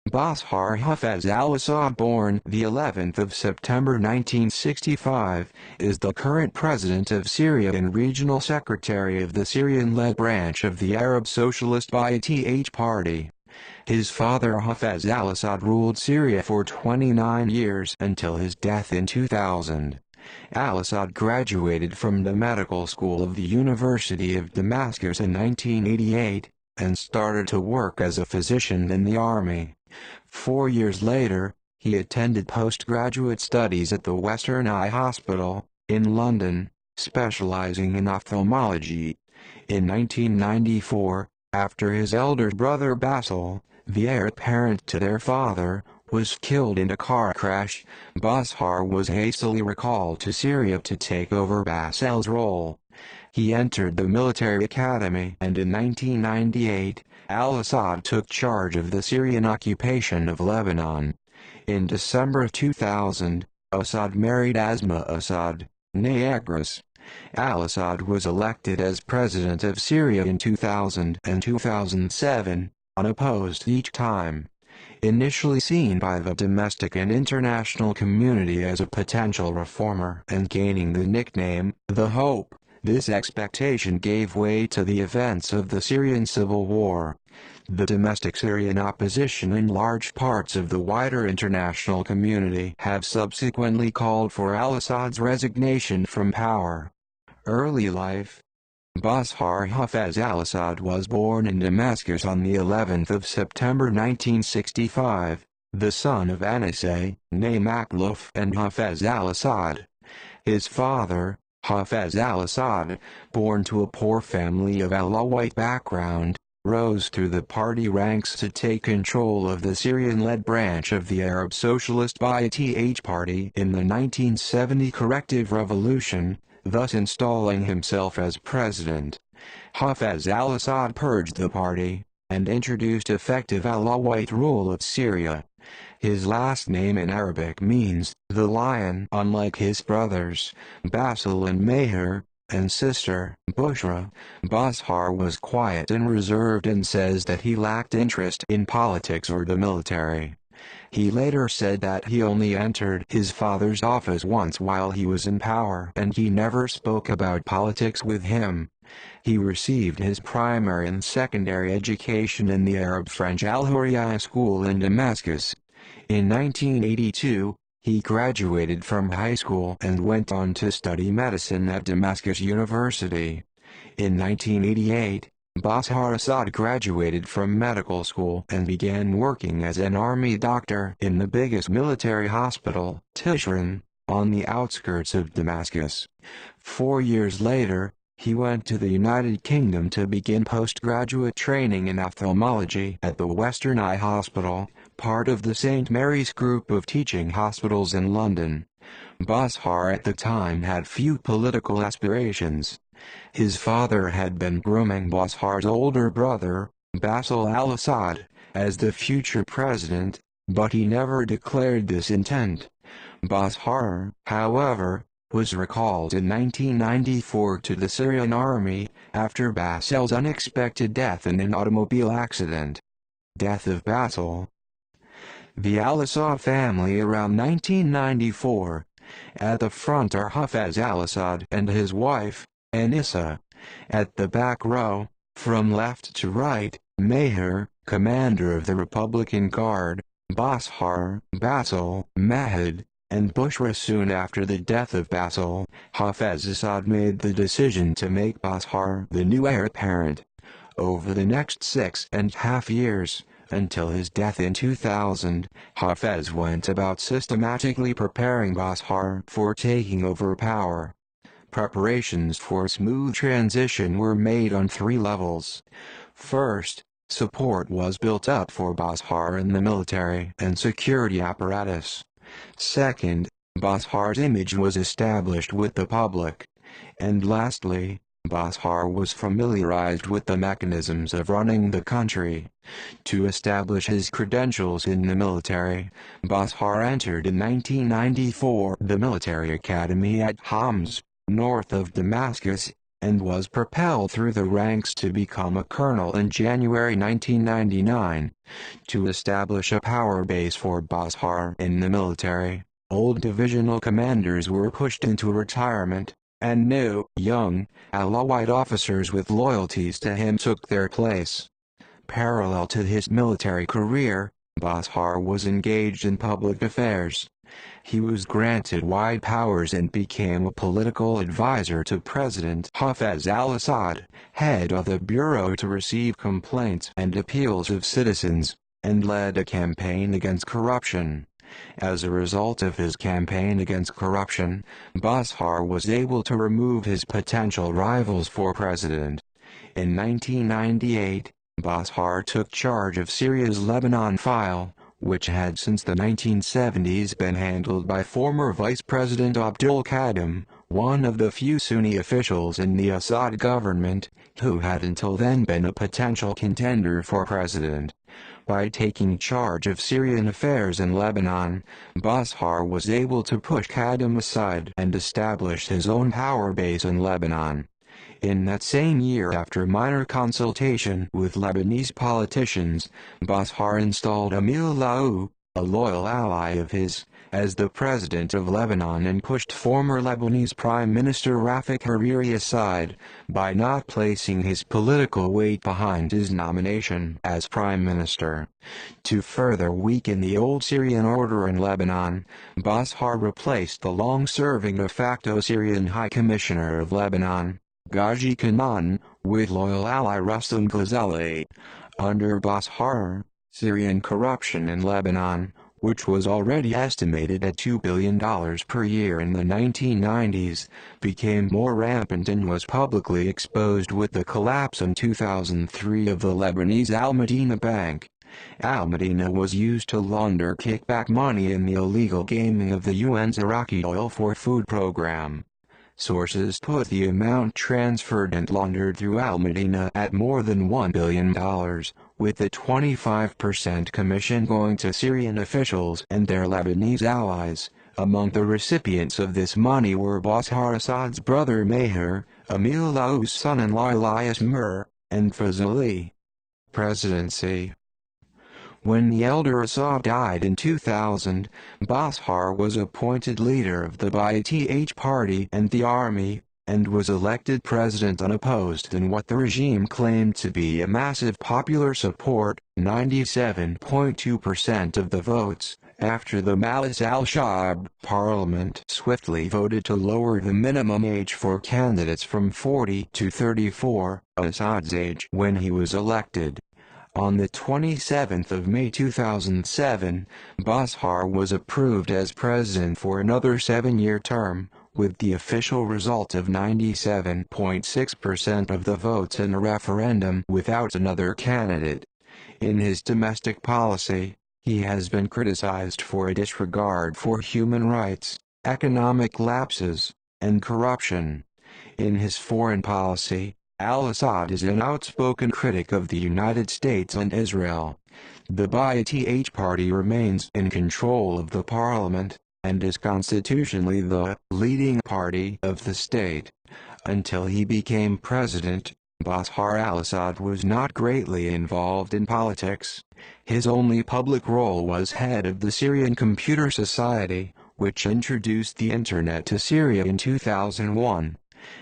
Bashar Hafez al-Assad, born the 11th of September 1965, is the current president of Syria and regional secretary of the Syrian-led branch of the Arab Socialist Ba'ath Party. His father Hafez al-Assad ruled Syria for 29 years until his death in 2000. Al-Assad graduated from the medical school of the University of Damascus in 1988, and started to work as a physician in the army. 4 years later, he attended postgraduate studies at the Western Eye Hospital, in London, specializing in ophthalmology. In 1994, after his elder brother Basil, the heir apparent to their father, was killed in a car crash, Bashar was hastily recalled to Syria to take over Basil's role. He entered the military academy, and in 1998, al-Assad took charge of the Syrian occupation of Lebanon. In December 2000, Assad married Asma Assad, née Agres. Al-Assad was elected as president of Syria in 2000 and 2007, unopposed each time. Initially seen by the domestic and international community as a potential reformer and gaining the nickname, The Hope, this expectation gave way to the events of the Syrian civil war. The domestic Syrian opposition and large parts of the wider international community have subsequently called for al-Assad's resignation from power. Early life. Bashar Hafez al-Assad was born in Damascus on the 11th of September 1965, the son of Anise, née Makhlouf, and Hafez al-Assad. His father, Hafez al-Assad, born to a poor family of Alawite background, rose through the party ranks to take control of the Syrian-led branch of the Arab Socialist Ba'ath Party in the 1970 corrective revolution, thus installing himself as president. Hafez al-Assad purged the party, and introduced effective Alawite rule of Syria. His last name in Arabic means, the lion, unlike his brothers, Basil and Meher, and sister, Bushra. Bashar was quiet and reserved and says that he lacked interest in politics or the military. He later said that he only entered his father's office once while he was in power and he never spoke about politics with him. He received his primary and secondary education in the Arab-French Al-Houriya school in Damascus. In 1982, he graduated from high school and went on to study medicine at Damascus University. In 1988, Bashar Assad graduated from medical school and began working as an army doctor in the biggest military hospital, Tishrin, on the outskirts of Damascus. 4 years later, he went to the United Kingdom to begin postgraduate training in ophthalmology at the Western Eye Hospital, part of the St. Mary's group of teaching hospitals in London. Bashar at the time had few political aspirations. His father had been grooming Bashar's older brother, Basil al-Assad, as the future president, but he never declared this intent. Bashar, however, was recalled in 1994 to the Syrian army, after Basil's unexpected death in an automobile accident. Death of Basil. The al-Assad family around 1994. At the front are Hafez al-Assad and his wife, Anissa. At the back row, from left to right, Meher, commander of the Republican Guard, Bashar, Basil, Mahad, and Bushra. Soon after the death of Basil, Hafez Assad made the decision to make Bashar the new heir apparent. Over the next 6.5 years, until his death in 2000, Hafez went about systematically preparing Bashar for taking over power. Preparations for smooth transition were made on 3 levels. First, support was built up for Bashar in the military and security apparatus. Second, Bashar's image was established with the public. And lastly, Bashar was familiarized with the mechanisms of running the country. To establish his credentials in the military, Bashar entered in 1994 the military academy at Homs, north of Damascus, and was propelled through the ranks to become a colonel in January 1999. To establish a power base for Bashar in the military, old divisional commanders were pushed into retirement, and new, young, Alawite officers with loyalties to him took their place. Parallel to his military career, Bashar was engaged in public affairs. He was granted wide powers and became a political advisor to President Hafez al-Assad, head of the Bureau to receive complaints and appeals of citizens, and led a campaign against corruption. As a result of his campaign against corruption, Bashar was able to remove his potential rivals for president. In 1998, Bashar took charge of Syria's Lebanon file, which had since the 1970s been handled by former Vice President Abdul Qadim, one of the few Sunni officials in the Assad government, who had until then been a potential contender for president. By taking charge of Syrian affairs in Lebanon, Bashar was able to push Qadim aside and establish his own power base in Lebanon. In that same year, after minor consultation with Lebanese politicians, Bashar installed Emil Laou, a loyal ally of his, as the president of Lebanon and pushed former Lebanese Prime Minister Rafik Hariri aside, by not placing his political weight behind his nomination as prime minister. To further weaken the old Syrian order in Lebanon, Bashar replaced the long-serving de facto Syrian High Commissioner of Lebanon, Ghazi Kanan, with loyal ally Rustam Ghazali. Under Bashar, Syrian corruption in Lebanon, which was already estimated at $2 billion per year in the 1990s, became more rampant and was publicly exposed with the collapse in 2003 of the Lebanese Al Madina Bank. Al Madina was used to launder kickback money in the illegal gaming of the UN's Iraqi Oil for Food program. Sources put the amount transferred and laundered through Al Madina at more than $1 billion, with a 25% commission going to Syrian officials and their Lebanese allies. Among the recipients of this money were Bashar Assad's brother Maher, Emil Laou's son-in-law Elias Mir, and Fazali. Presidency. When the elder Assad died in 2000, Bashar was appointed leader of the Ba'ath Party and the army, and was elected president unopposed in what the regime claimed to be a massive popular support, 97.2% of the votes, after the Majlis al-Sha'ab parliament swiftly voted to lower the minimum age for candidates from 40 to 34, Assad's age when he was elected. On the 27th of May 2007, Bashar was approved as president for another 7-year term, with the official result of 97.6% of the votes in a referendum without another candidate. In his domestic policy, he has been criticized for a disregard for human rights, economic lapses, and corruption. In his foreign policy, al-Assad is an outspoken critic of the United States and Israel. The Ba'ath Party remains in control of the parliament, and is constitutionally the leading party of the state. Until he became president, Bashar al-Assad was not greatly involved in politics. His only public role was head of the Syrian Computer Society, which introduced the Internet to Syria in 2001.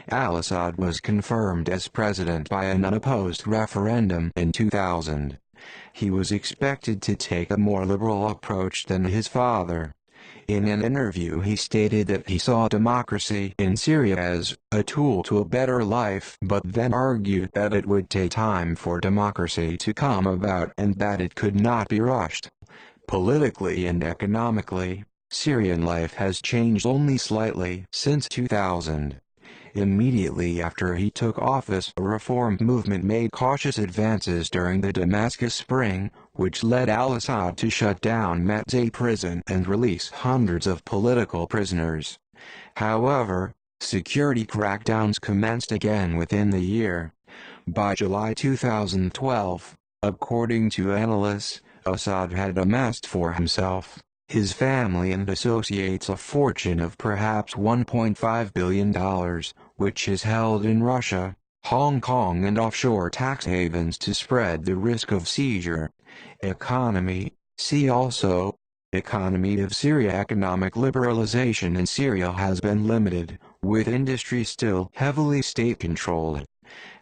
Al-Assad was confirmed as president by an unopposed referendum in 2000. He was expected to take a more liberal approach than his father. In an interview he stated that he saw democracy in Syria as a tool to a better life, but then argued that it would take time for democracy to come about and that it could not be rushed. Politically and economically, Syrian life has changed only slightly since 2000. Immediately after he took office, a reform movement made cautious advances during the Damascus Spring, which led al-Assad to shut down Metzay prison and release hundreds of political prisoners. However, security crackdowns commenced again within the year. By July 2012, according to analysts, Assad had amassed for himself his family and associates a fortune of perhaps $1.5 billion, which is held in Russia, Hong Kong and offshore tax havens to spread the risk of seizure. Economy. See also, Economy of Syria. Economic liberalization in Syria has been limited, with industry still heavily state-controlled.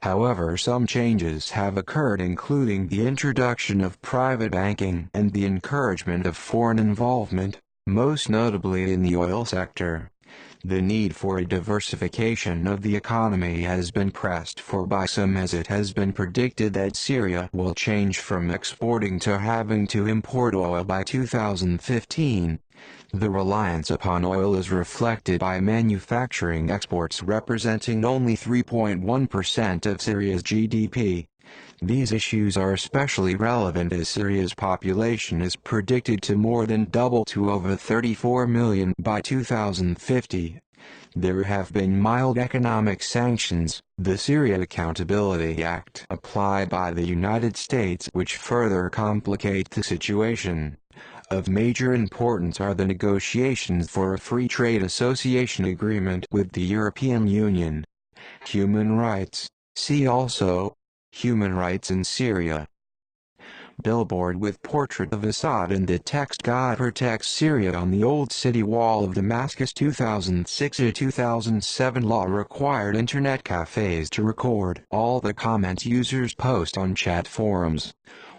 However, some changes have occurred, including the introduction of private banking and the encouragement of foreign involvement, most notably in the oil sector. The need for a diversification of the economy has been pressed for by some, as it has been predicted that Syria will change from exporting to having to import oil by 2015. The reliance upon oil is reflected by manufacturing exports representing only 3.1% of Syria's GDP. These issues are especially relevant as Syria's population is predicted to more than double to over 34 million by 2050. There have been mild economic sanctions, the Syria Accountability Act, applied by the United States, which further complicate the situation. Of major importance are the negotiations for a free trade association agreement with the European Union. Human rights. See also, Human rights in Syria. Billboard with portrait of Assad and the text "God protects Syria" on the old city wall of Damascus. 2006 or 2007 law required internet cafes to record all the comments users post on chat forums.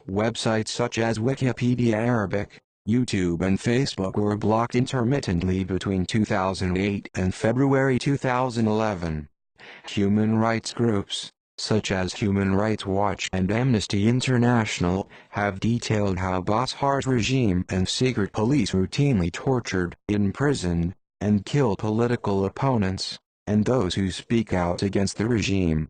Websites such as Wikipedia Arabic, YouTube and Facebook were blocked intermittently between 2008 and February 2011. Human rights groups, such as Human Rights Watch and Amnesty International, have detailed how Bashar's regime and secret police routinely tortured, imprisoned, and killed political opponents, and those who speak out against the regime.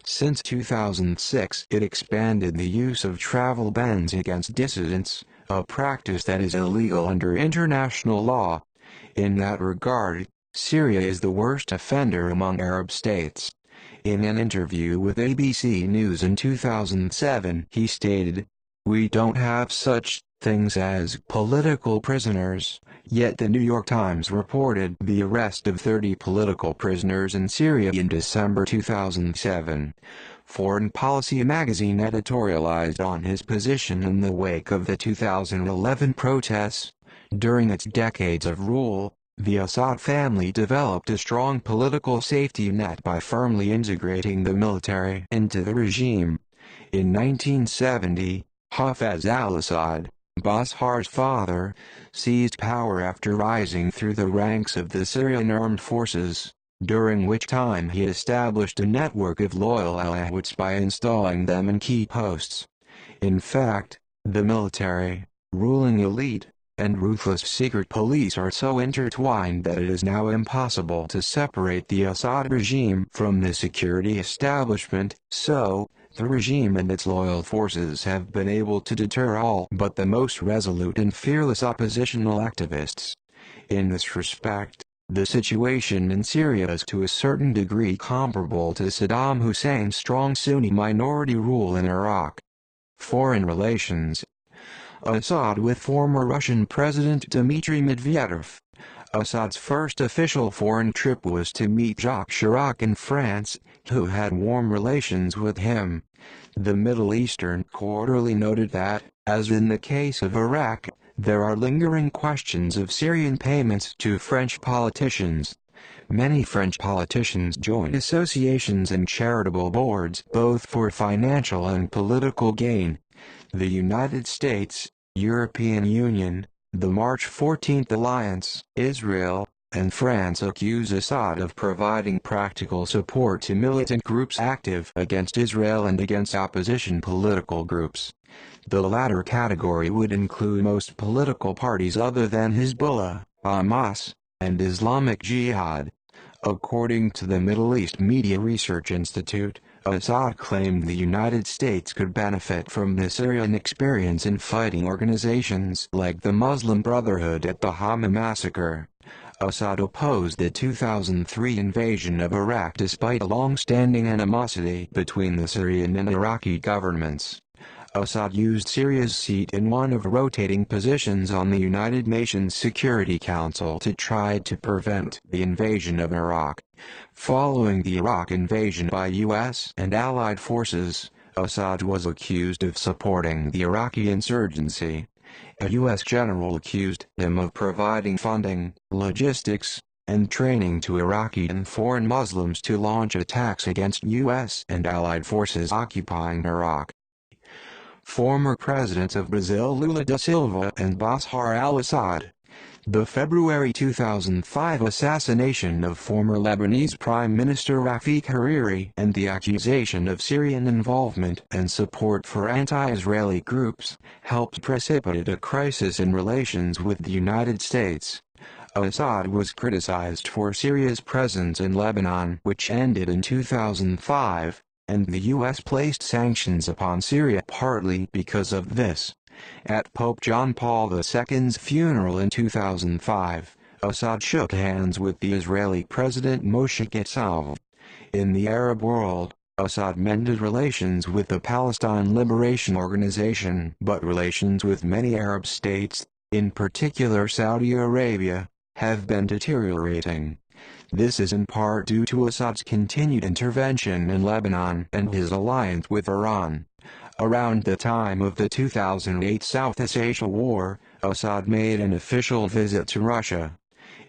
Since 2006, it expanded the use of travel bans against dissidents, a practice that is illegal under international law. In that regard, Syria is the worst offender among Arab states. In an interview with ABC News in 2007, he stated, "We don't have such things as political prisoners," yet the New York Times reported the arrest of 30 political prisoners in Syria in December 2007. Foreign Policy magazine editorialized on his position in the wake of the 2011 protests. During its decades of rule, the Assad family developed a strong political safety net by firmly integrating the military into the regime. In 1970, Hafez al-Assad, Bashar's father, seized power after rising through the ranks of the Syrian armed forces, during which time he established a network of loyal Alawites by installing them in key posts. In fact, the military, ruling elite, and ruthless secret police are so intertwined that it is now impossible to separate the Assad regime from the security establishment. So, the regime and its loyal forces have been able to deter all but the most resolute and fearless oppositional activists. In this respect, the situation in Syria is to a certain degree comparable to Saddam Hussein's strong Sunni minority rule in Iraq. Foreign relations. Assad with former Russian President Dmitry Medvedev. Assad's first official foreign trip was to meet Jacques Chirac in France, who had warm relations with him. The Middle Eastern Quarterly noted that, as in the case of Iraq, there are lingering questions of Syrian payments to French politicians. Many French politicians joined associations and charitable boards both for financial and political gain. The United States, European Union, the March 14 Alliance, Israel, and France accuse Assad of providing practical support to militant groups active against Israel and against opposition political groups. The latter category would include most political parties other than Hezbollah, Hamas, and Islamic Jihad. According to the Middle East Media Research Institute, Assad claimed the United States could benefit from the Syrian experience in fighting organizations like the Muslim Brotherhood at the Hama massacre. Assad opposed the 2003 invasion of Iraq despite a long-standing animosity between the Syrian and Iraqi governments. Assad used Syria's seat in one of rotating positions on the United Nations Security Council to try to prevent the invasion of Iraq. Following the Iraq invasion by U.S. and Allied forces, Assad was accused of supporting the Iraqi insurgency. A U.S. general accused him of providing funding, logistics, and training to Iraqi and foreign Muslims to launch attacks against U.S. and Allied forces occupying Iraq. Former presidents of Brazil Lula da Silva and Bashar Al Assad. The February 2005 assassination of former Lebanese Prime Minister Rafik Hariri and the accusation of Syrian involvement and support for anti-Israeli groups helped precipitate a crisis in relations with the United States. Assad was criticized for Syria's presence in Lebanon, which ended in 2005, and the U.S. placed sanctions upon Syria partly because of this. At Pope John Paul II's funeral in 2005, Assad shook hands with the Israeli President Moshe Katsav. In the Arab world, Assad mended relations with the Palestine Liberation Organization, but relations with many Arab states, in particular Saudi Arabia, have been deteriorating. This is in part due to Assad's continued intervention in Lebanon and his alliance with Iran. Around the time of the 2008 Southeast Asia War, Assad made an official visit to Russia.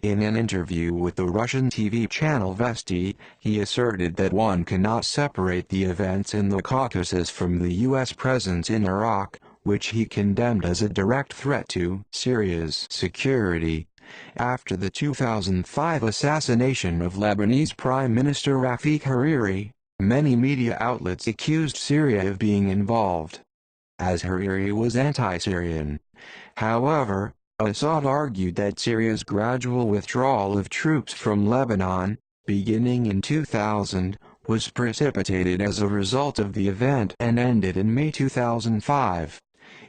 In an interview with the Russian TV channel Vesti, he asserted that one cannot separate the events in the Caucasus from the U.S. presence in Iraq, which he condemned as a direct threat to Syria's security. After the 2005 assassination of Lebanese Prime Minister Rafik Hariri, many media outlets accused Syria of being involved, as Hariri was anti-Syrian. However, Assad argued that Syria's gradual withdrawal of troops from Lebanon, beginning in 2000, was precipitated as a result of the event and ended in May 2005.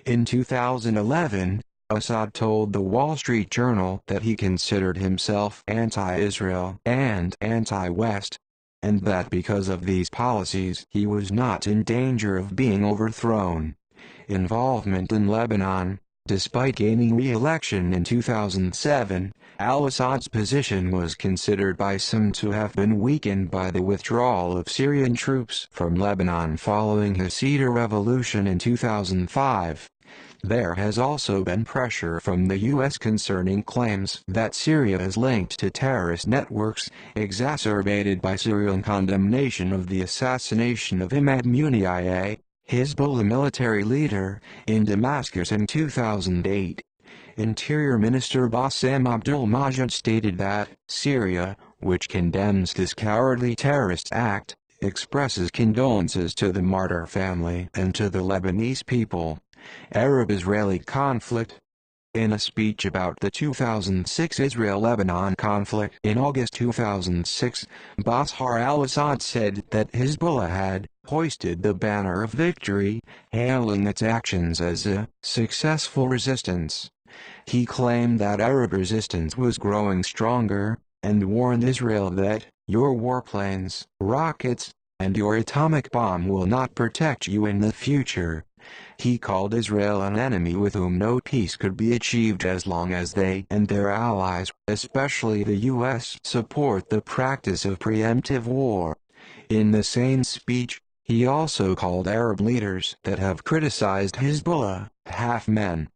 In 2011, Assad told the Wall Street Journal that he considered himself anti-Israel and anti-West, and that because of these policies he was not in danger of being overthrown. Involvement in Lebanon. Despite gaining re-election in 2007, al-Assad's position was considered by some to have been weakened by the withdrawal of Syrian troops from Lebanon following the Cedar Revolution in 2005. There has also been pressure from the U.S. concerning claims that Syria is linked to terrorist networks, exacerbated by Syrian condemnation of the assassination of Imad Muniyeh, Hezbollah military leader, in Damascus in 2008. Interior Minister Bassem Abdul-Majid stated that Syria, which condemns this cowardly terrorist act, expresses condolences to the martyr family and to the Lebanese people. Arab-Israeli conflict. In a speech about the 2006 Israel-Lebanon conflict in August 2006, Bashar al-Assad said that Hezbollah had hoisted the banner of victory, hailing its actions as a successful resistance. He claimed that Arab resistance was growing stronger, and warned Israel that your warplanes, rockets, and your atomic bomb will not protect you in the future. He called Israel an enemy with whom no peace could be achieved as long as they and their allies, especially the U.S., support the practice of preemptive war. In the same speech, he also called Arab leaders that have criticized Hezbollah half-men.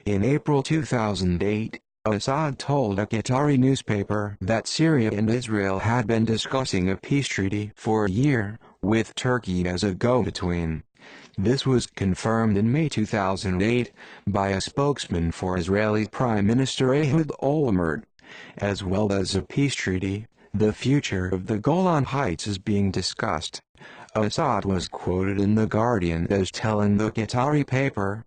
In April 2008, Assad told a Qatari newspaper that Syria and Israel had been discussing a peace treaty for a year, with Turkey as a go-between. This was confirmed in May 2008 by a spokesman for Israeli Prime Minister Ehud Olmert. As well as a peace treaty, the future of the Golan Heights is being discussed. Assad was quoted in The Guardian as telling the Qatari paper,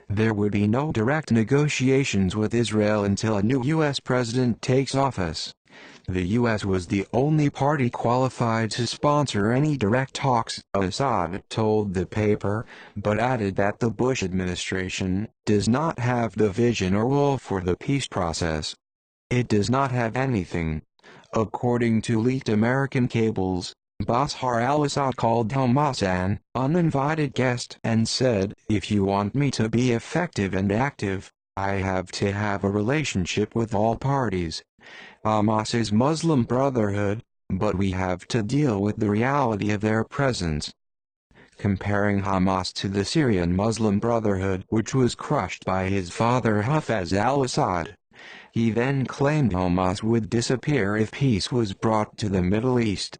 "There would be no direct negotiations with Israel until a new U.S. president takes office." The U.S. was the only party qualified to sponsor any direct talks, Assad told the paper, but added that the Bush administration does not have the vision or will for the peace process. It does not have anything. According to leaked American cables, Bashar Al Assad called Hamas an uninvited guest and said, "If you want me to be effective and active, I have to have a relationship with all parties. Hamas is Muslim Brotherhood, but we have to deal with the reality of their presence." Comparing Hamas to the Syrian Muslim Brotherhood, which was crushed by his father Hafez al-Assad. He then claimed Hamas would disappear if peace was brought to the Middle East.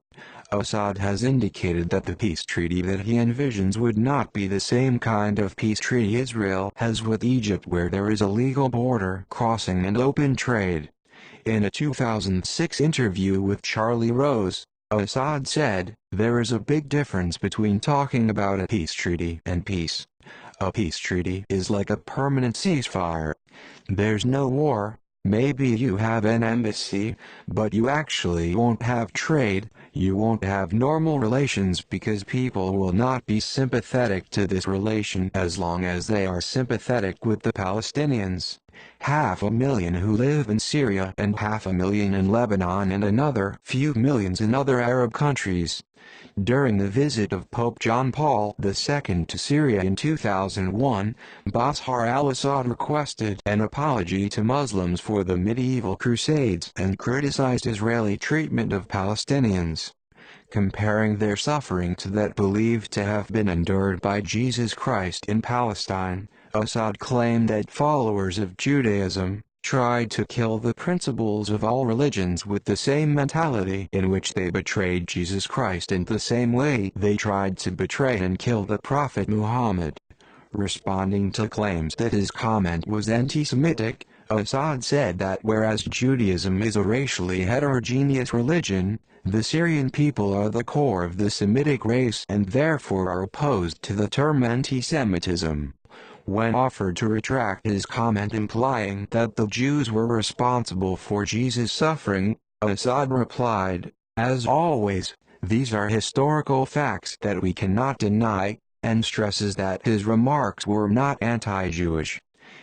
Assad has indicated that the peace treaty that he envisions would not be the same kind of peace treaty Israel has with Egypt, where there is a legal border crossing and open trade. In a 2006 interview with Charlie Rose, Assad said, "There is a big difference between talking about a peace treaty and peace. A peace treaty is like a permanent ceasefire. There's no war. Maybe you have an embassy, but you actually won't have trade, you won't have normal relations because people will not be sympathetic to this relation as long as they are sympathetic with the Palestinians. 500,000 who live in Syria and 500,000 in Lebanon and another few millions in other Arab countries." During the visit of Pope John Paul II to Syria in 2001, Bashar al-Assad requested an apology to Muslims for the medieval Crusades and criticized Israeli treatment of Palestinians. Comparing their suffering to that believed to have been endured by Jesus Christ in Palestine, Assad claimed that followers of Judaism tried to kill the principles of all religions with the same mentality in which they betrayed Jesus Christ in the same way they tried to betray and kill the Prophet Muhammad. Responding to claims that his comment was anti-Semitic, Assad said that whereas Judaism is a racially heterogeneous religion, the Syrian people are the core of the Semitic race and therefore are opposed to the term anti-Semitism. When offered to retract his comment implying that the Jews were responsible for Jesus' suffering, Assad replied, "As always, these are historical facts that we cannot deny," and stresses that his remarks were not anti-Jewish.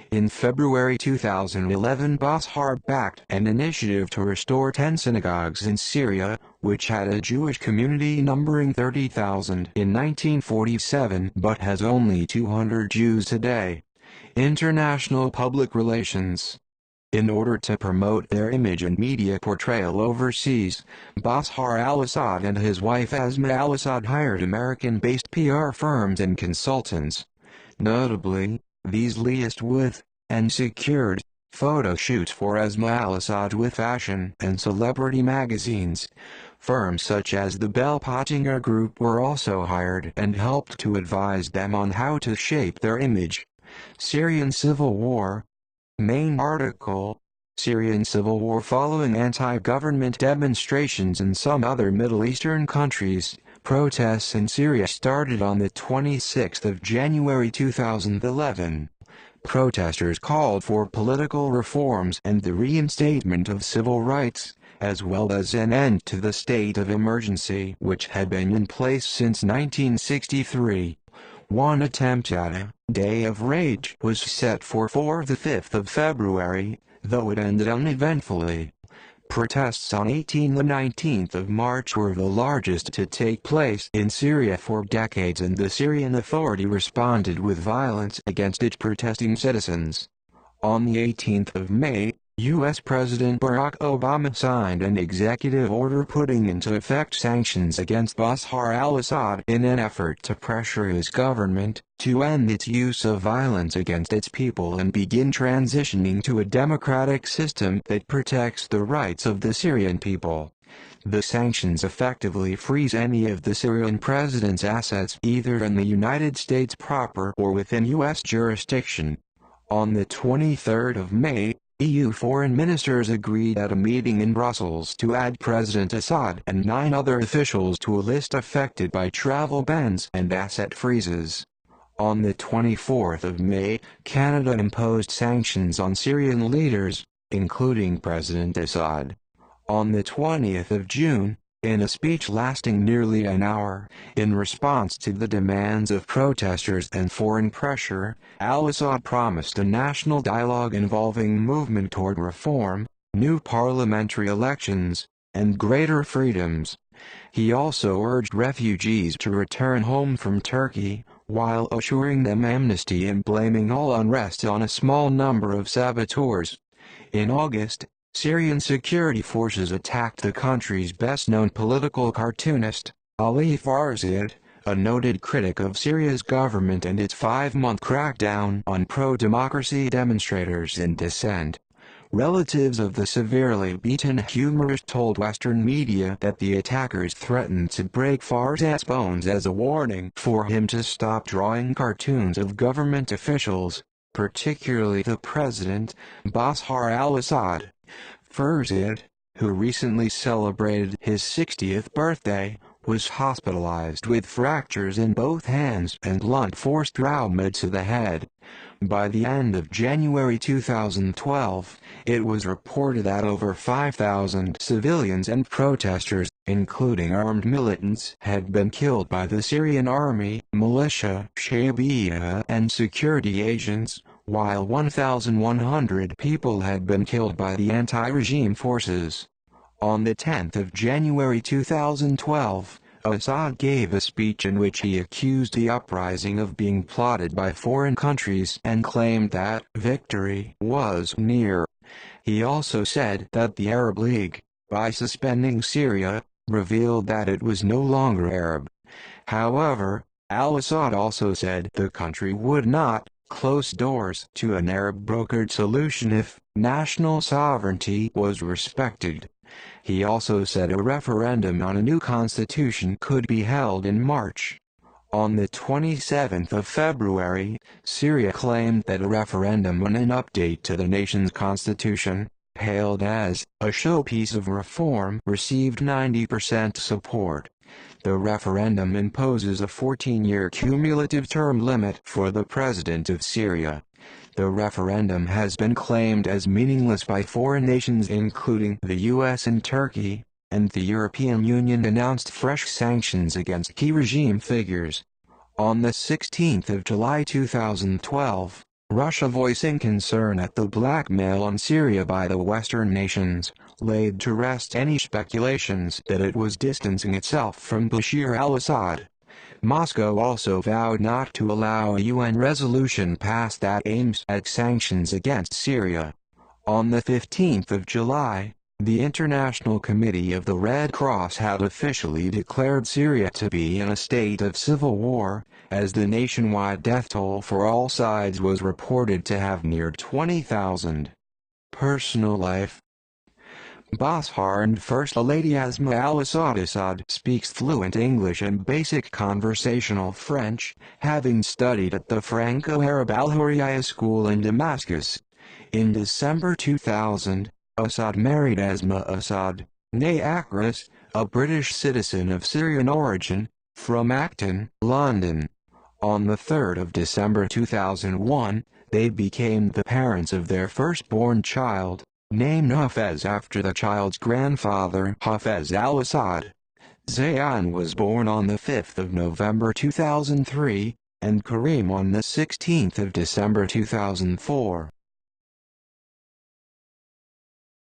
In February 2011, Bashar backed an initiative to restore 10 synagogues in Syria, which had a Jewish community numbering 30,000 in 1947 but has only 200 Jews today. International public relations. In order to promote their image and media portrayal overseas, Bashar al-Assad and his wife Asma al-Assad hired American-based PR firms and consultants. Notably, these liaised with, and secured, photo shoots for Asma al-Assad with fashion and celebrity magazines. Firms such as the Bell Pottinger Group were also hired and helped to advise them on how to shape their image. Syrian Civil War. Main article: Syrian Civil War following anti-government demonstrations in some other Middle Eastern countries. Protests in Syria started on the 26th of January 2011. Protesters called for political reforms and the reinstatement of civil rights, as well as an end to the state of emergency which had been in place since 1963. One attempt at a Day of Rage was set for the 5th of February, though it ended uneventfully. Protests on 18 and 19 March were the largest to take place in Syria for decades, and the Syrian Authority responded with violence against its protesting citizens. On the 18th of May, U.S. President Barack Obama signed an executive order putting into effect sanctions against Bashar al-Assad in an effort to pressure his government to end its use of violence against its people and begin transitioning to a democratic system that protects the rights of the Syrian people. The sanctions effectively freeze any of the Syrian president's assets either in the United States proper or within U.S. jurisdiction. On the 23rd of May, EU foreign ministers agreed at a meeting in Brussels to add President Assad and 9 other officials to a list affected by travel bans and asset freezes. On the 24th of May, Canada imposed sanctions on Syrian leaders, including President Assad. On the 20th of June, in a speech lasting nearly an hour, in response to the demands of protesters and foreign pressure, al-Assad promised a national dialogue involving movement toward reform, new parliamentary elections, and greater freedoms. He also urged refugees to return home from Turkey, while assuring them amnesty and blaming all unrest on a small number of saboteurs. In August, Syrian security forces attacked the country's best-known political cartoonist, Ali Farzad, a noted critic of Syria's government and its 5-month crackdown on pro-democracy demonstrators in dissent. Relatives of the severely beaten humorist told Western media that the attackers threatened to break Farzad's bones as a warning for him to stop drawing cartoons of government officials, particularly the president, Bashar Al Assad. Farzad, who recently celebrated his 60th birthday, was hospitalized with fractures in both hands and blunt force trauma to the head. By the end of January 2012, it was reported that over 5,000 civilians and protesters, including armed militants, had been killed by the Syrian army, militia, Shabaab, and security agents, while 1,100 people had been killed by the anti-regime forces. On the 10th of January 2012, Assad gave a speech in which he accused the uprising of being plotted by foreign countries and claimed that victory was near. He also said that the Arab League, by suspending Syria, revealed that it was no longer Arab. However, al-Assad also said the country would not close doors to an Arab-brokered solution if national sovereignty was respected. He also said a referendum on a new constitution could be held in March. On the 27th of February, Syria claimed that a referendum on an update to the nation's constitution, hailed as a showpiece of reform, received 90% support. The referendum imposes a 14-year cumulative term limit for the president of Syria. The referendum has been claimed as meaningless by foreign nations including the US and Turkey, and the European Union announced fresh sanctions against key regime figures. On the 16th of July 2012, Russia, voicing concern at the blackmail on Syria by the Western nations, laid to rest any speculations that it was distancing itself from Bashar al-Assad. Moscow also vowed not to allow a UN resolution passed that aims at sanctions against Syria. On the 15th of July, the International Committee of the Red Cross had officially declared Syria to be in a state of civil war, as the nationwide death toll for all sides was reported to have neared 20,000. Personal life. Bashar and First Lady Asma al-Assad speaks fluent English and basic conversational French, having studied at the Franco-Arab Al-Hurriya school in Damascus. In December 2000, Assad married Asma Assad, née Akras, a British citizen of Syrian origin, from Acton, London. On the 3rd of December 2001, they became the parents of their firstborn child, named Hafez after the child's grandfather Hafez al-Assad. Zayan was born on the 5th of November 2003, and Karim on the 16th of December 2004.